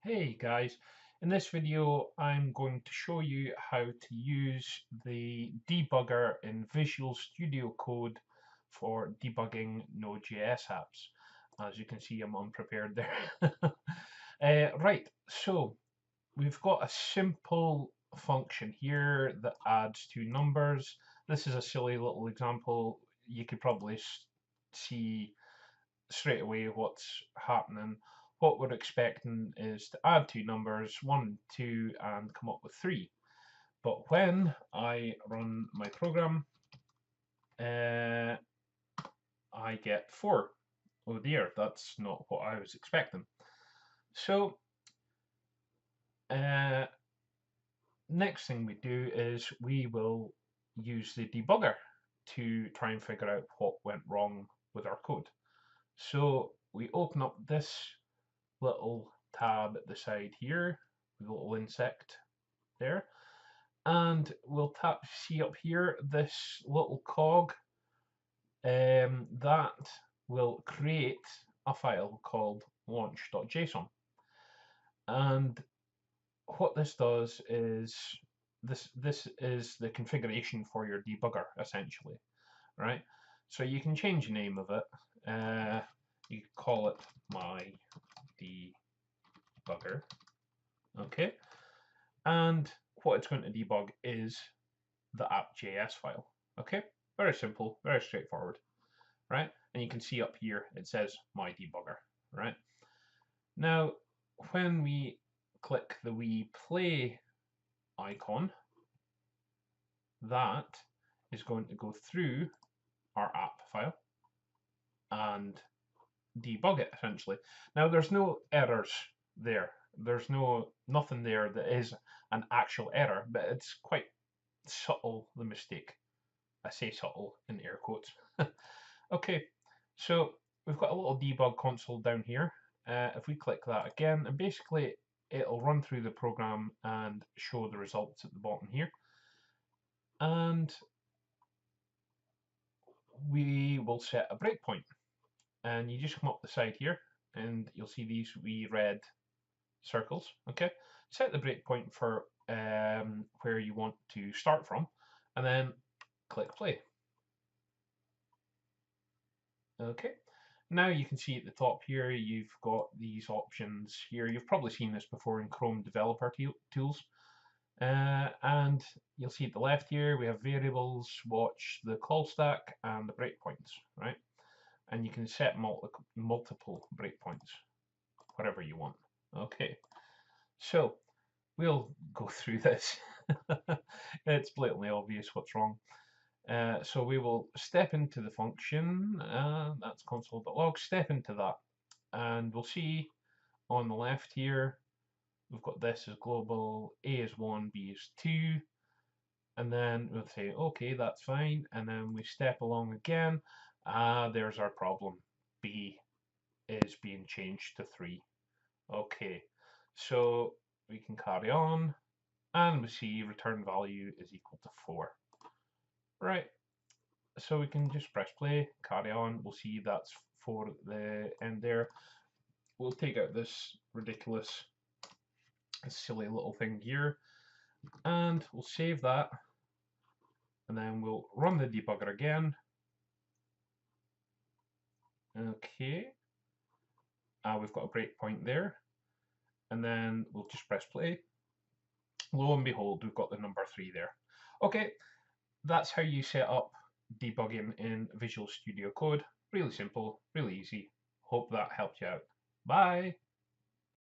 Hey guys, in this video I'm going to show you how to use the debugger in Visual Studio Code for debugging Node.js apps. As you can see, I'm unprepared there. Right, so we've got a simple function here that adds two numbers. This is a silly little example. You could probably see straight away what's happening. What we're expecting is to add two numbers, 1 and 2, and come up with 3. But when I run my program, I get 4. Oh dear, that's not what I was expecting. So, next thing we do is we will use the debugger to try and figure out what went wrong with our code. So we open up this little tab at the side here, with a little insect there, and we'll see up here this little cog that will create a file called launch.json. And what this does is this is the configuration for your debugger essentially, right? So you can change the name of it. You call it my debugger, okay? And what it's going to debug is the app.js file, okay? Very simple, very straightforward, right? And you can see up here it says my debugger, right? Now, when we click the wee play icon, that is going to go through our app file and debug it essentially. Now, there's no errors there. There's nothing there that is an actual error, but it's quite subtle, the mistake. I say subtle in air quotes. Okay, so we've got a little debug console down here. If we click that again, and basically it'll run through the program and show the results at the bottom here. And we will set a breakpoint. And you just come up the side here and you'll see these wee red circles, okay? Set the breakpoint for where you want to start from, and then click play. Okay, now you can see at the top here, you've got these options here. You've probably seen this before in Chrome Developer Tools. And you'll see at the left here, we have variables, watch, the call stack, and the breakpoints, right? And you can set multiple breakpoints, whatever you want. Okay, so we'll go through this. It's blatantly obvious what's wrong. So we will step into the function, that's console.log, step into that, and we'll see on the left here, we've got this as global, A is 1, B is 2, and then we'll say, okay, that's fine, and then we step along again, there's our problem, B is being changed to 3. Okay, so we can carry on, and we see return value is equal to 4. Right, so we can just press play, carry on, we'll see that's 4 at the end there. We'll take out this ridiculous, silly little thing here, and we'll save that, and then we'll run the debugger again. Okay, we've got a breakpoint there, and then we'll just press play. Lo and behold, we've got the number 3 there. Okay, that's how you set up debugging in Visual Studio Code. Really simple, really easy. Hope that helped you out. Bye!